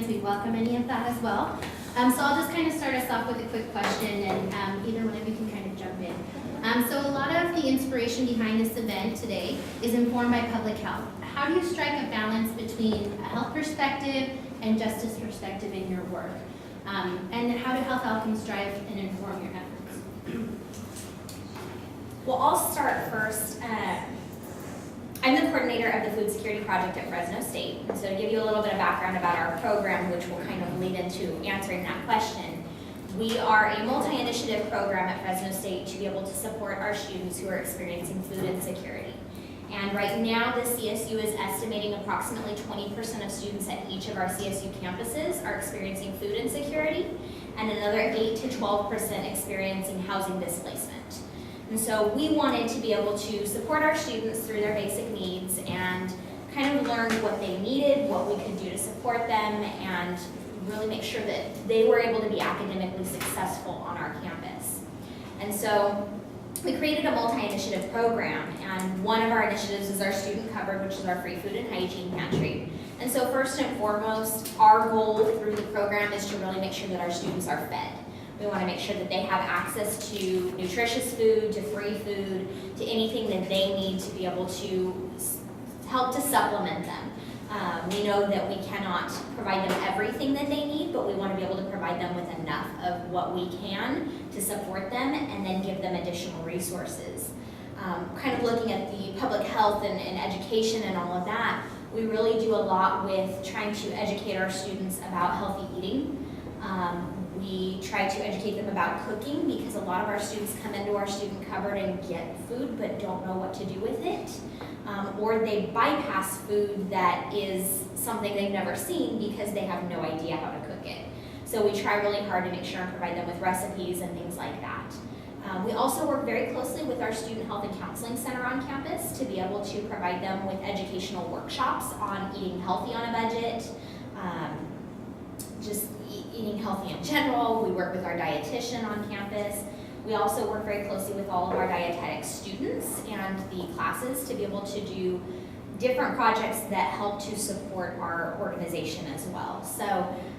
experience, we welcome any of that as well. So I'll just kind of start us off with a quick question, and either one of you can kind of jump in. So a lot of the inspiration behind this event today is informed by public health. How do you strike a balance between a health perspective and justice perspective in your work? And how do health outcomes drive and inform your efforts? Well, I'll start first. I'm the coordinator of the Food Security Project at Fresno State. And so to give you a little bit of background about our program, which will kind of lead into answering that question, we are a multi-initiative program at Fresno State to be able to support our students who are experiencing food insecurity. And right now, the CSU is estimating approximately 20% of students at each of our CSU campuses are experiencing food insecurity, and another 8 to 12% experiencing housing displacement. And so we wanted to be able to support our students through their basic needs and kind of learn what they needed, what we could do to support them, and really make sure that they were able to be academically successful on our campus. And so we created a multi-initiative program, and one of our initiatives is our Student Covered, which is our free food and hygiene pantry. And so first and foremost, our goal through the program is to really make sure that our students are fed. We want to make sure that they have access to nutritious food, to free food, to anything that they need to be able to help to supplement them. We know that we cannot provide them everything that they need, but we want to be able to provide them with enough of what we can to support them and then give them additional resources. Kind of looking at the public health and education and all of that, we really do a lot with trying to educate our students about healthy eating. We try to educate them about cooking because a lot of our students come into our student cupboard and get food but don't know what to do with it. Or they bypass food that is something they've never seen because they have no idea how to cook it. So we try really hard to make sure and provide them with recipes and things like that. We also work very closely with our Student Health and Counseling Center on campus to be able to provide them with educational workshops on eating healthy on a budget, just eating healthy in general. We work with our dietitian on campus. We also work very closely with all of our dietetic students and the classes to be able to do different projects that help to support our organization as well. So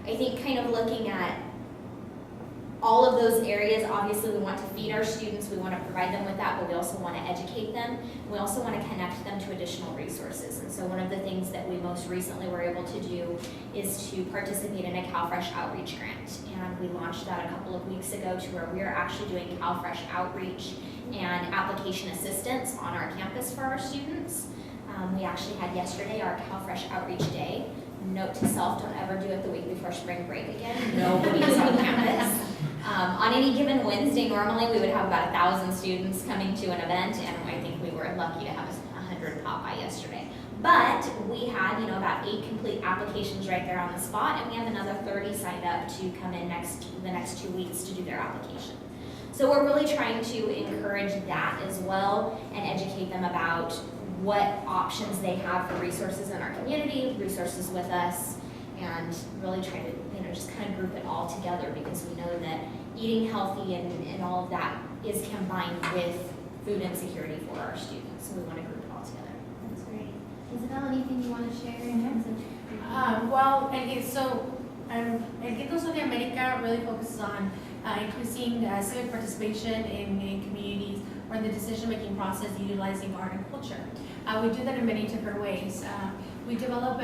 I think kind of looking at all of those areas, obviously we want to feed our students, we want to provide them with that, but we also want to educate them. We also want to connect them to additional resources. And so one of the things that we most recently were able to do is to participate in a CalFresh outreach grant. And we launched that a couple of weeks ago to where we are actually doing CalFresh outreach and application assistance on our campus for our students. We actually had yesterday our CalFresh outreach day. Note to self, don't ever do it the week before spring break again. Nobody is on campus. On any given Wednesday, normally we would have about 1,000 students coming to an event, and I think we were lucky to have 100 pop by yesterday. But we had, about 8 complete applications right there on the spot, and we have another 30 signed up to come in the next 2 weeks to do their application. So we're really trying to encourage that as well and educate them about what options they have for resources in our community, resources with us, and really try to just kind of group it all together because we know that eating healthy and all of that is combined with food insecurity for our students. So we want to group it all together. That's great. Isabel, anything you want to share in terms of? El Quinto de America really focuses on increasing civic participation in communities or the decision-making process utilizing art and culture. We do that in many different ways. We develop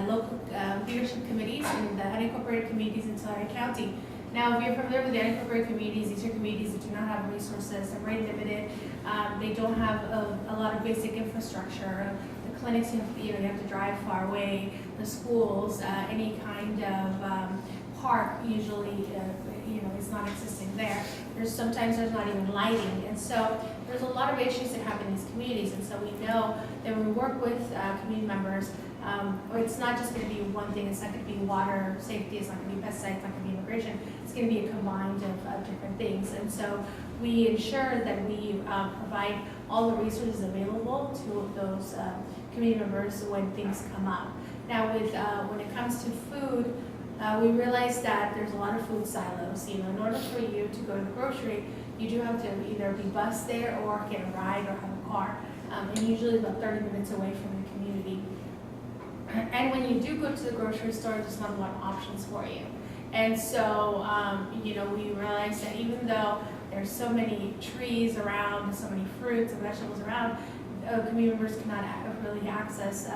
local leadership committees in the unincorporated communities in Tulare County. Now, if you're familiar with the unincorporated communities, these are communities that do not have resources, they're very limited. They don't have a lot of basic infrastructure. The clinics, you have to drive far away. The schools, any kind of park usually, is not existing there. Sometimes there's not even lighting, and so there's a lot of issues that happen in these communities. And so we know that when we work with community members, it's not just going to be one thing. It's not going to be water safety. It's not going to be pesticides. It's not going to be immigration. It's going to be a combined of different things. And so we ensure that we provide all the resources available to those community members when things come up. Now, when it comes to food, we realize that there's a lot of food silos. In order for you to go to the grocery, you do have to either be bused there or get a ride or have a car, and usually about 30 minutes away from the community. And when you do go to the grocery store, there's not a lot of options for you. And so, you know, we realized that even though there's so many trees around, so many fruits and vegetables around, community members cannot really access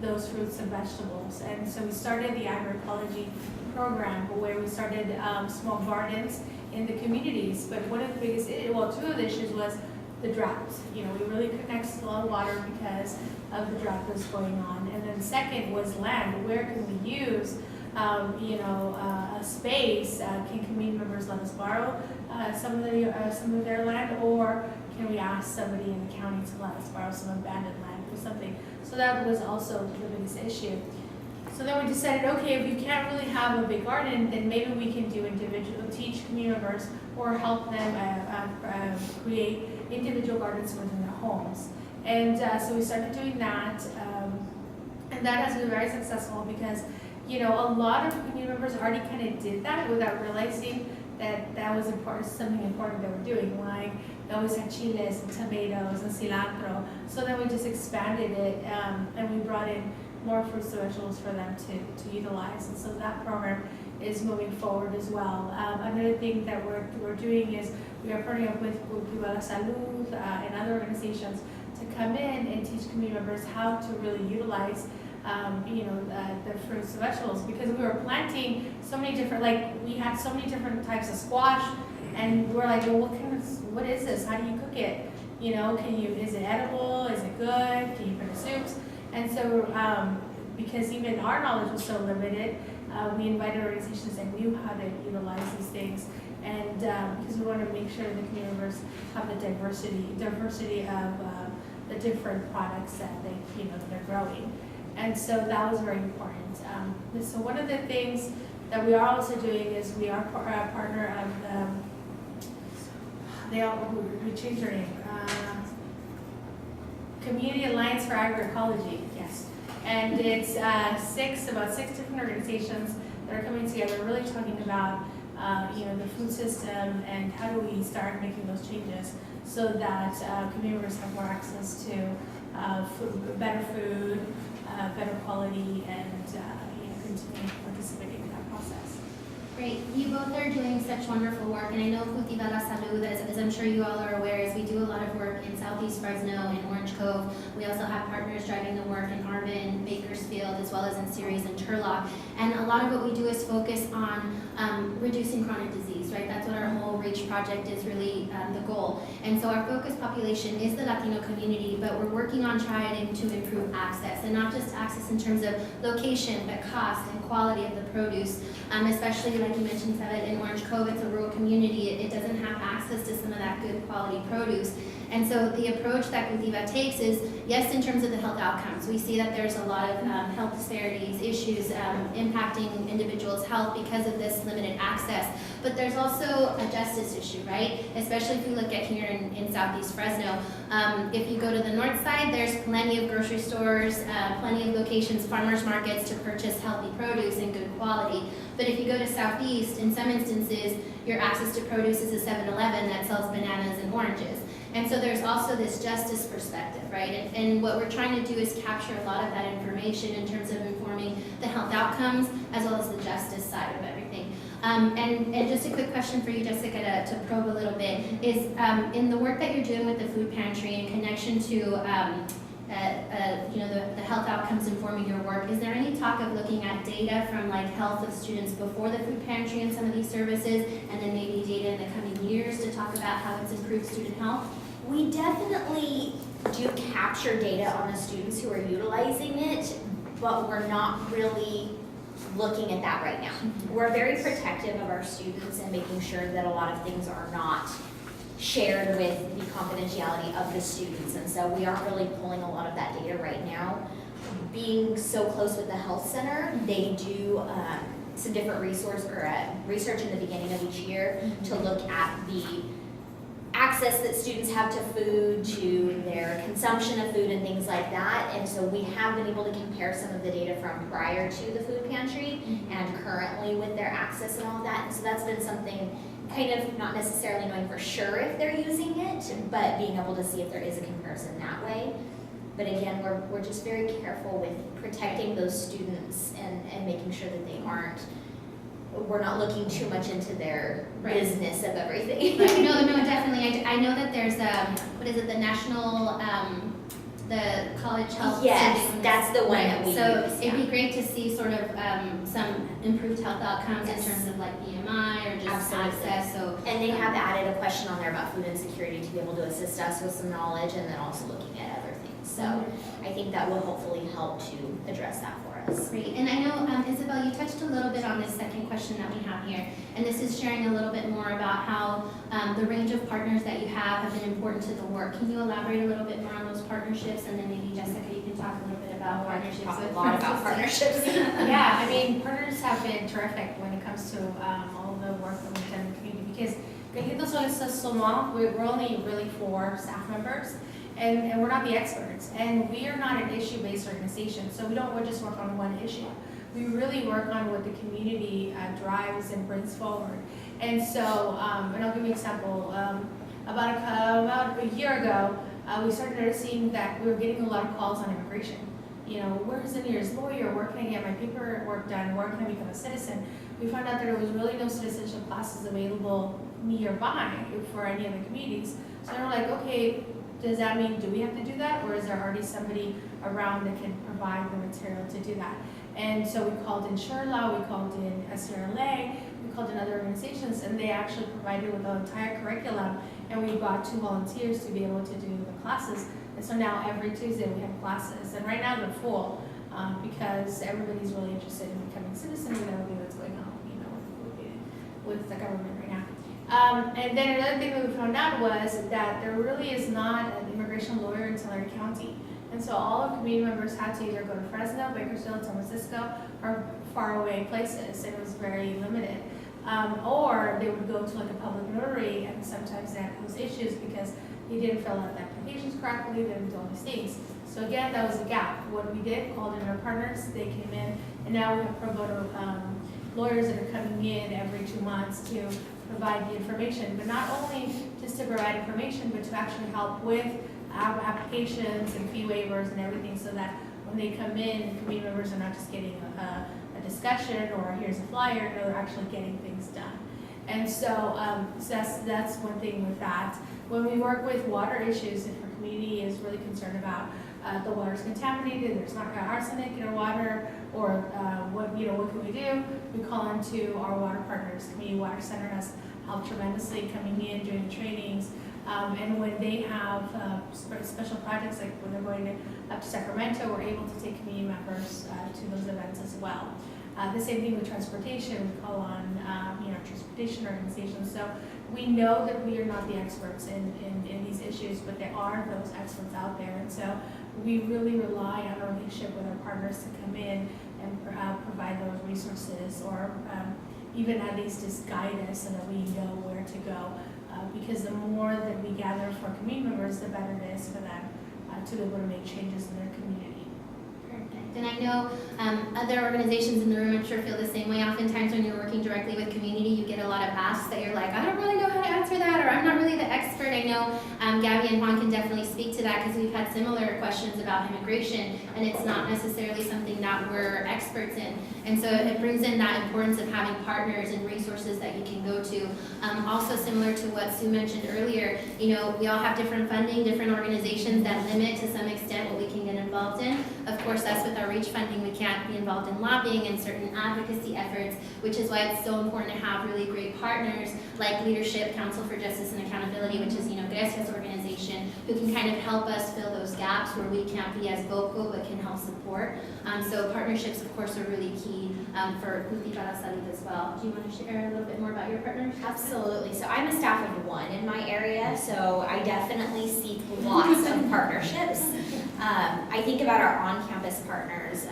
those fruits and vegetables. And so we started the agroecology program where we started small gardens in the communities. But one of the biggest, well, two of the issues was the drought. You know, we really couldn't access a lot of water because of the drought that's going on. And then second was land. Where can we use, you know, a space? Can community members let us borrow some of their land, or can we ask somebody in the county to let us borrow some abandoned land or something? So that was also the biggest issue. So then we decided, okay, if you can't really have a big garden, then maybe we can do teach community members or help them create individual gardens within their homes. And so we started doing that, and that has been very successful because, you know, a lot of community members already kind of did that without realizing that that was important, something important they were doing. Like they always had chiles and tomatoes and cilantro. So then we just expanded it, and we brought in more fruits and vegetables for them to utilize. And so that program is moving forward as well. Another thing that we're doing is we are partnering up with Cultiva, Salud, and other organizations to come in and teach community members how to really utilize you know, the fruits and vegetables, because we were planting so many different, like we had so many different types of squash, and we're like, well, what is this? How do you cook it? You know, is it edible? Is it good? Can you put in soups? And so, because even our knowledge was so limited, we invited organizations that knew how to utilize these things, and because we want to make sure the community members have the diversity of the different products that they're growing. And so that was very important. So one of the things that we are also doing is we are a partner of, we changed their name, Community Alliance for Agroecology, yes. And it's about six different organizations that are coming together, really talking about you know, the food system and how do we start making those changes so that community members have more access to better food, better quality, and you know, continue participating in that process. Great. You both are doing such wonderful work, and I know Cultiva la Salud, as I'm sure you all are aware, is we do a lot of work in Southeast Fresno and Orange Cove. We also have partners driving the work in Arvin, Bakersfield, as well as in Ceres and Turlock. And a lot of what we do is focus on reducing chronic disease, right? That's what our whole REACH project is really the goal. And so our focus population is the Latino community, but we're working on trying to improve access, and not just access in terms of location, but cost and quality of the produce, especially like you mentioned, Isabel, in Orange Cove, it's a rural community. It doesn't have access to some of that good quality produce. And so the approach that Cultiva takes is, yes, in terms of the health outcomes, we see that there's a lot of health disparities, issues impacting individuals' health because of this limited access. But there's also a justice issue, right? Especially if you look at here in Southeast Fresno. If you go to the north side, there's plenty of grocery stores, plenty of locations, farmers markets to purchase healthy produce and good quality. But if you go to Southeast, in some instances, your access to produce is a 7-Eleven that sells bananas and oranges. And so there's also this justice perspective, right? And what we're trying to do is capture a lot of that information in terms of informing the health outcomes as well as the justice side of everything. And just a quick question for you, Jessica, to probe a little bit, is in the work that you're doing with the food pantry in connection to you know, the health outcomes informing your work, is there any talk of looking at data from like health of students before the food pantry and some of these services, and then maybe data in the coming years to talk about how it's improved student health? We definitely do capture data on the students who are utilizing it, but we're not really looking at that right now. We're very protective of our students and making sure that a lot of things are not shared with the confidentiality of the students, and so we aren't really pulling a lot of that data right now. Being so close with the health center, they do some different research in the beginning of each year to look at the access that students have to food, to their consumption of food and things like that. And so we have been able to compare some of the data from prior to the food pantry and currently with their access and all of that. And so that's been something kind of not necessarily knowing for sure if they're using it, but being able to see if there is a comparison that way. But again, we're just very careful with protecting those students and making sure that we're not looking too much into their Right. business of everything. Right. No, definitely. I know that there's what is it, the national, the college health. Yes, service. that's the one Right. that we So use, it'd be yeah. great to see sort of some improved health outcomes Yes. in terms of like BMI or just Absolutely. access. So And they have added a question on there about food insecurity to be able to assist us with some knowledge and then also looking at other things. So I think that will hopefully help to address that for us. great. And I know, Isabel, you touched a little bit on this second question that we have here. And this is sharing a little bit more about how the range of partners that you have been important to the work. Can you elaborate a little bit more on those partnerships? And then maybe Jessica, you can talk a little bit about partnerships. Talk with a lot about Francis. partnerships. Yeah, I mean, partners have been terrific when it comes to all the work that we've done in the community because Quinto is so small. We're only really 4 staff members, and we're not the experts. And we are not an issue-based organization, so we don't just work on one issue. We really work on what the community drives and brings forward. And so, and I'll give you an example. About a year ago, we started noticing that we were getting a lot of calls on immigration. You know, where's the nearest lawyer? Where can I get my paperwork done? Where can I become a citizen? We found out that there was really no citizenship classes available nearby for any of the communities. So we're like, okay, does that mean, do we have to do that? Or is there already somebody around that can provide the material to do that? And so we called in SureLaw, we called in SRLA, we called in other organizations, and they actually provided with the entire curriculum. And we got 2 volunteers to be able to do the classes. And so now every Tuesday we have classes. And right now they're full because everybody's really interested in becoming citizens and everything that's going on, you know, with the government right now. And then another thing that we found out was that there really is not an immigration lawyer in Tulare County. And so all of community members had to either go to Fresno, Bakersfield, San Francisco, or faraway places. It was very limited. Or they would go to like a public notary, and sometimes they had those issues because they didn't fill out the applications correctly, they didn't do all these things. So again, that was a gap. What we did, called in our partners, they came in, and now we have pro bono lawyers that are coming in every 2 months to provide the information, but not only just to provide information, but to actually help with applications and fee waivers and everything, so that when they come in, community members are not just getting a discussion or here's a flyer, no, they're actually getting things done. And so, that's one thing with that. When we work with water issues, if our community is really concerned about the water's contaminated, there's not arsenic in our water, or what can we do? We call into our water partners. Community Water Center has helped tremendously coming in, doing the trainings. And when they have special projects, like when they're going up to Sacramento, we're able to take community members to those events as well. The same thing with transportation. We call on transportation organizations. So we know that we are not the experts in these issues, but there are those experts out there. And so we really rely on our relationship with our partners to come in and provide those resources, or even at least just guide us so that we know where to go. Because the more that we gather for community members, the better it is for them to be able to make changes in their community. Perfect. And I know other organizations in the room, I'm sure, feel the same way. Oftentimes when you're working directly with community, you get a lot of asks that you're like, I don't really know how to answer that, or I'm not really the expert. I know Gabby and Juan can definitely speak to that, because we've had similar questions about immigration, and it's not necessarily something that we're experts in. And so it brings in that importance of having partners and resources that you can go to. Also similar to what Sue mentioned earlier, we all have different funding, different organizations that limit to some extent what we can get involved in. Of course, that's with our REACH funding. We can't be involved in lobbying and certain advocacy efforts, which is why it's so important to have really great partners like Leadership Council for Justice and Accountability, which is, Gracia's organization, who can kind of help us fill those gaps where we can't be as vocal but can help support. So partnerships, of course, are really key for Cultiva Salud as well. Do you want to share a little bit more about your partners? Absolutely. So I'm a staff of 1 in my area, so I definitely seek lots of partnerships. I think about our on-campus partners.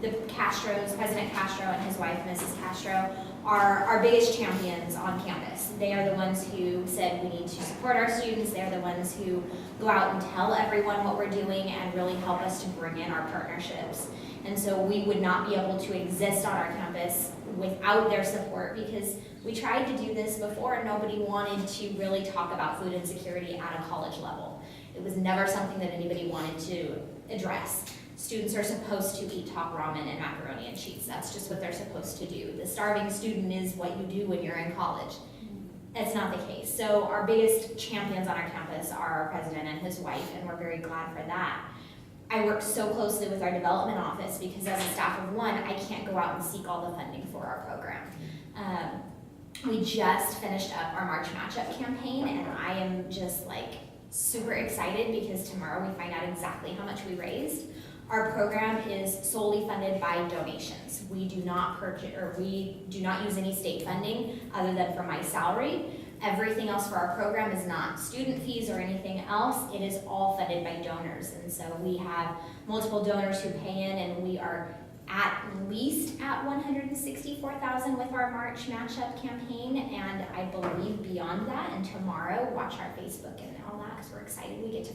The Castros, President Castro and his wife, Mrs. Castro, are our biggest champions on campus. They are the ones who said we need to support our students. They're the ones who go out and tell everyone what we're doing and really help us to bring in our partnerships. And so we would not be able to exist on our campus without their support, because we tried to do this before and nobody wanted to really talk about food insecurity at a college level. It was never something that anybody wanted to address. Students are supposed to eat top ramen and macaroni and cheese. That's just what they're supposed to do. The starving student is what you do when you're in college. That's not the case. So our biggest champions on our campus are our president and his wife, and we're very glad for that. I work so closely with our development office because as a staff of one, I can't go out and seek all the funding for our program. We just finished up our March Matchup campaign, and I am just like super excited because tomorrow we find out exactly how much we raised. Our program is solely funded by donations. We do not use any state funding other than for my salary. Everything else for our program is not student fees or anything else. It is all funded by donors. And so we have multiple donors who pay in, and we are at least at $164,000 with our March Matchup campaign, and I believe beyond that. And tomorrow, watch our Facebook and all that because we're excited. We get to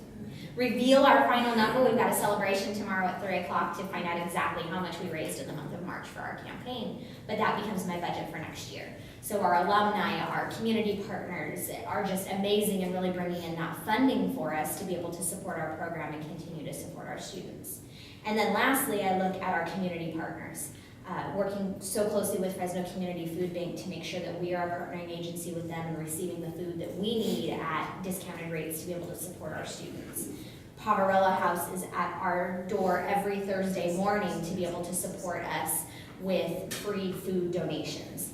reveal our final number. We've got a celebration tomorrow at 3 o'clock to find out exactly how much we raised in the month of March for our campaign. But that becomes my budget for next year. So our alumni, our community partners are just amazing and really bringing in that funding for us to be able to support our program and continue to support our students. And then lastly, I look at our community partners, working so closely with Fresno Community Food Bank to make sure that we are a partnering agency with them and receiving the food that we need at discounted rates to be able to support our students. Poverella House is at our door every Thursday morning to be able to support us with free food donations.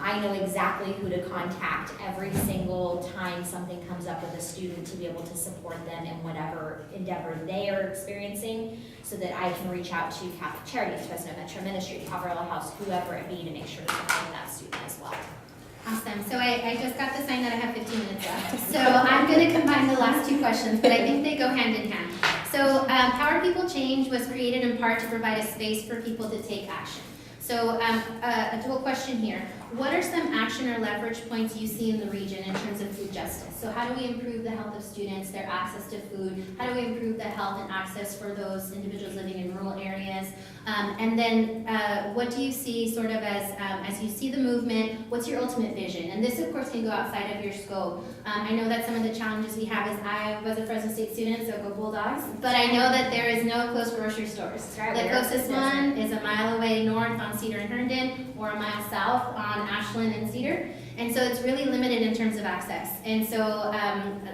I know exactly who to contact every single time something comes up with a student to be able to support them in whatever endeavor they are experiencing, so that I can reach out to Catholic Charities, Fresno Metro Ministry, Poverella House, whoever it be, to make sure to support that student as well. Awesome. So I just got the sign that I have 15 minutes left. So I'm going to combine the last two questions, but I think they go hand in hand. So Power People Change was created in part to provide a space for people to take action. So a dual question here. What are some action or leverage points you see in the region in terms of food justice? So how do we improve the health of students, their access to food? How do we improve the health and access for those individuals living in rural areas? And then what do you see sort of as you see the movement, what's your ultimate vision? And this of course can go outside of your scope. I know that some of the challenges we have is I was a Fresno State student, so go Bulldogs, but I know that there is no close grocery stores. Right, the closest one is a mile away north on Cedar and Herndon, or a mile south on Ashland and Cedar. And so it's really limited in terms of access. And so,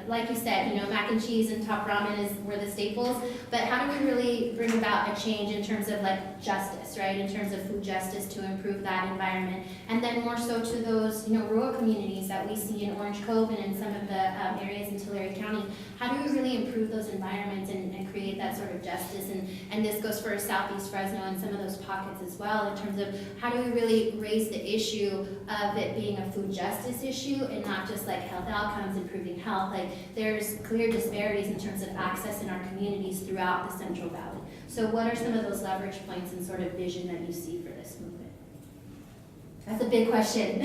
like you said, mac and cheese and top ramen were the staples, but how do we really bring about a change in terms of like justice, right? In terms of food justice to improve that environment. And then more so to those, rural communities that we see in Orange Cove and in some of the areas in Tulare County. How do we really improve those environments and create that sort of justice? And this goes for Southeast Fresno and some of those pockets as well, in terms of how do we really raise the issue of it being a food justice issue and not just like health outcomes, improving health. Like there's clear disparities in terms of access in our communities throughout the Central Valley. So what are some of those leverage points and sort of vision that you see for this movement? That's a big question.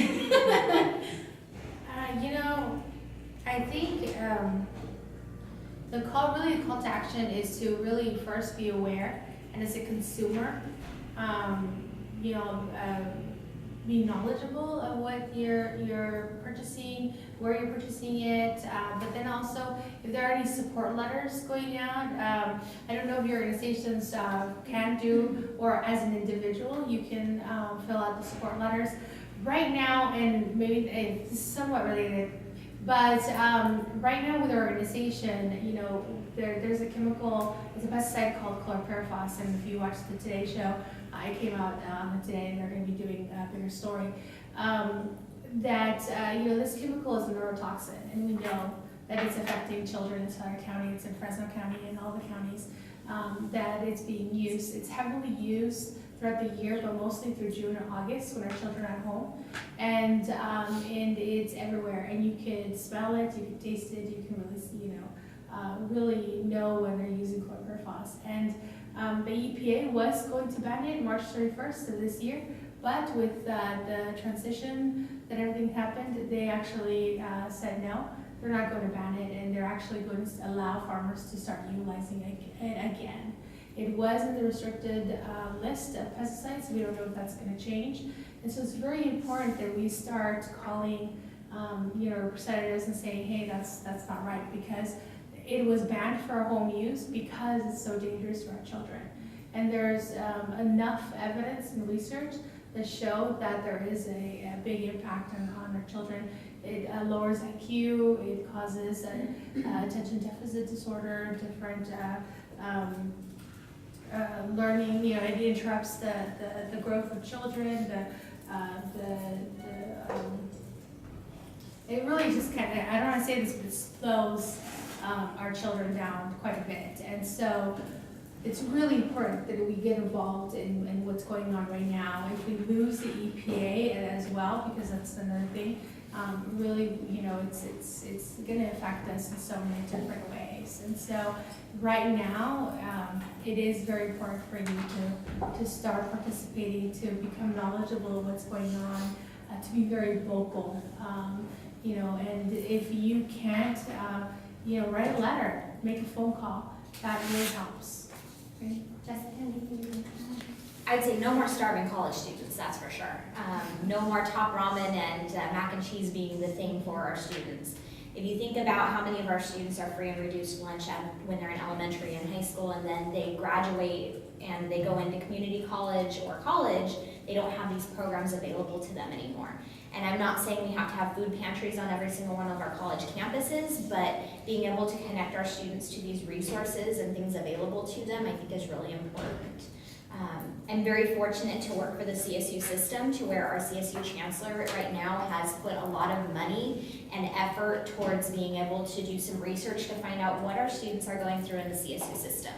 I think the call to action is to really first be aware, and as a consumer, be knowledgeable of what you're purchasing, where you're purchasing it, but then also if there are any support letters going out, I don't know if your organizations can do, or as an individual you can fill out the support letters. Right now, and maybe it's somewhat related, but right now with our organization, there's a chemical, it's a pesticide called chlorpyrifos, and if you watch the Today Show, it came out today, and they're going to be doing a bigger story, this chemical is a neurotoxin, and we know that it's affecting children in Tulare County, it's in Fresno County, and all the counties, that it's being used. It's heavily used throughout the year, but mostly through June or August when our children are at home, and it's everywhere, and you can smell it, you can taste it, you can really know when they're using chlorpyrifos. And the EPA was going to ban it March 31st of this year, but with the transition that everything happened, they actually said no, they're not going to ban it, and they're actually going to allow farmers to start utilizing it again. It was in the restricted list of pesticides. We don't know if that's going to change. And so it's very important that we start calling representatives and saying, hey, that's not right, because it was banned for home use because it's so dangerous for our children. And there's enough evidence and research that show that there is a big impact on our children. It lowers IQ, it causes attention deficit disorder, different learning, it interrupts the growth of children, it really just kind of, I don't want to say this, but it slows our children down quite a bit. And so it's really important that we get involved in what's going on right now. If we lose the EPA as well, because that's another thing, really, it's going to affect us in so many different ways. And so right now, it is very important for you to start participating, to become knowledgeable of what's going on, to be very vocal. And if you can't, write a letter, make a phone call. That really helps. Okay? Jessica, anything? I'd say no more starving college students, that's for sure. No more top ramen and mac and cheese being the thing for our students. If you think about how many of our students are free and reduced lunch when they're in elementary and high school, and then they graduate and they go into community college or college, they don't have these programs available to them anymore. And I'm not saying we have to have food pantries on every single one of our college campuses, but being able to connect our students to these resources and things available to them, I think is really important. I'm very fortunate to work for the CSU system, to where our CSU chancellor right now has put a lot of money and effort towards being able to do some research to find out what our students are going through in the CSU system.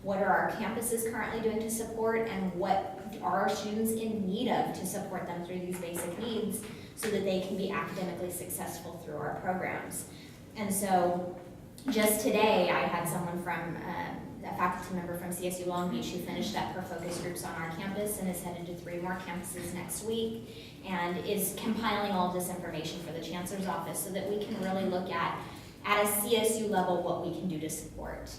What are our campuses currently doing to support, and what are our students in need of to support them through these basic needs so that they can be academically successful through our programs. And so just today, I had someone from a faculty member from CSU Long Beach who finished up her focus groups on our campus and is headed to 3 more campuses next week, and is compiling all of this information for the chancellor's office so that we can really look at a CSU level what we can do to support.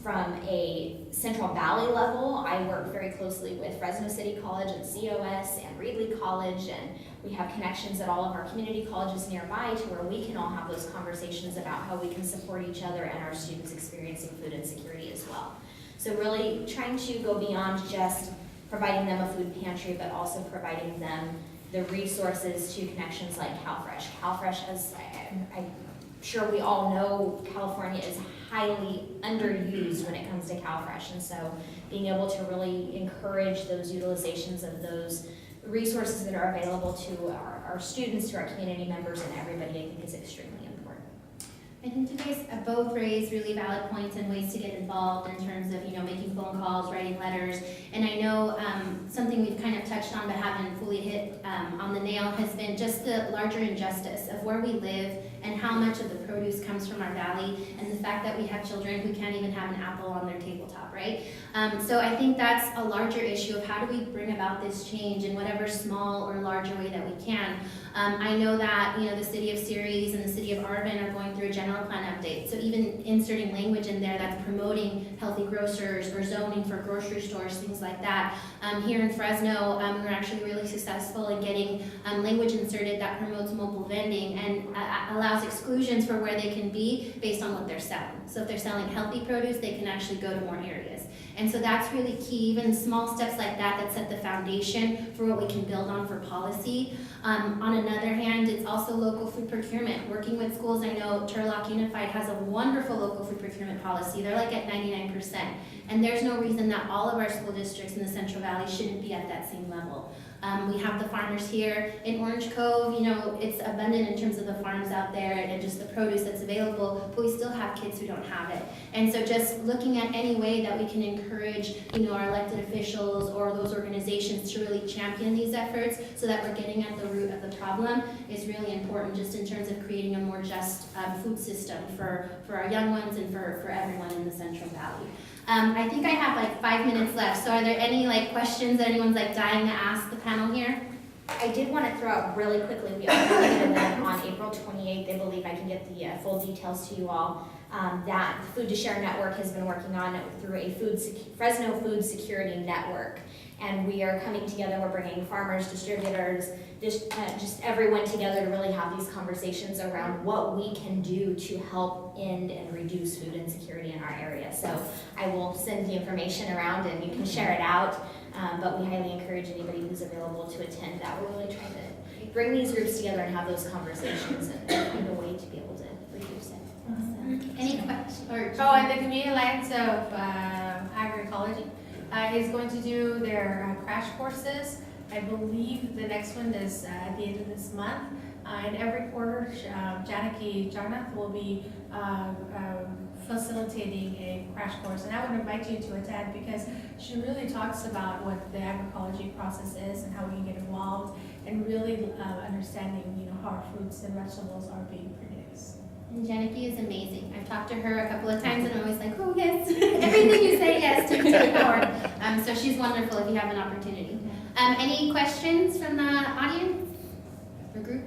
From a Central Valley level, I work very closely with Fresno City College and COS and Reedley College, and we have connections at all of our community colleges nearby to where we can all have those conversations about how we can support each other and our students experiencing food insecurity as well. So really trying to go beyond just providing them a food pantry, but also providing them the resources to connections like CalFresh. CalFresh, as I'm sure we all know, California is highly underused when it comes to CalFresh, and so being able to really encourage those utilizations of those resources that are available to our students, to our community members, and everybody, I think is extremely important. I think you guys both raised really valid points and ways to get involved in terms of, making phone calls, writing letters. And I know something we've kind of touched on but haven't fully hit on the nail has been just the larger injustice of where we live and how much of the produce comes from our valley, and the fact that we have children who can't even have an apple on their tabletop, right? So I think that's a larger issue of how do we bring about this change in whatever small or larger way that we can. I know that, the city of Ceres and the city of Arvin are going through a general plan update. So even inserting language in there that's promoting healthy grocers or zoning for grocery stores, things like that. Here in Fresno, we're actually really successful in getting language inserted that promotes mobile vending and allows exclusions for where they can be based on what they're selling. So if they're selling healthy produce, they can actually go to more areas. And so that's really key, even small steps like that set the foundation for what we can build on for policy. On another hand, it's also local food procurement. Working with schools, I know Turlock Unified has a wonderful local food procurement policy. They're like at 99%. And there's no reason that all of our school districts in the Central Valley shouldn't be at that same level. We have the farmers here in Orange Cove, it's abundant in terms of the farms out there and just the produce that's available, but we still have kids who don't have it. And so just looking at any way that we can encourage, our elected officials or those organizations to really champion these efforts so that we're getting at the root of the problem is really important, just in terms of creating a more just food system for our young ones and for everyone in the Central Valley. I think I have like 5 minutes left, so are there any questions that anyone's dying to ask the panel here? I did want to throw out really quickly, we are having an event on April 28th. I believe I can get the full details to you all. that the Food to Share Network has been working on through a Fresno Food Security Network. And we are coming together, we're bringing farmers, distributors, just everyone together to really have these conversations around what we can do to help end and reduce food insecurity in our area. So I will send the information around and you can share it out, but we highly encourage anybody who's available to attend that. We're really trying to bring these groups together and have those conversations and find a way to be able to reduce it. Any questions? Oh, and the Community Alliance of Agroecology is going to do their crash courses. I believe the next one is at the end of this month. And every quarter, Janaki Jarnath will be facilitating a crash course. And I would invite you to attend because she really talks about what the agroecology process is and how we can get involved and really understanding, how our fruits and vegetables are being produced. And Janaki is amazing. I've talked to her a couple of times and I'm always like, oh yes, everything you say yes to the board. So she's wonderful if you have an opportunity. Any questions from the audience or group?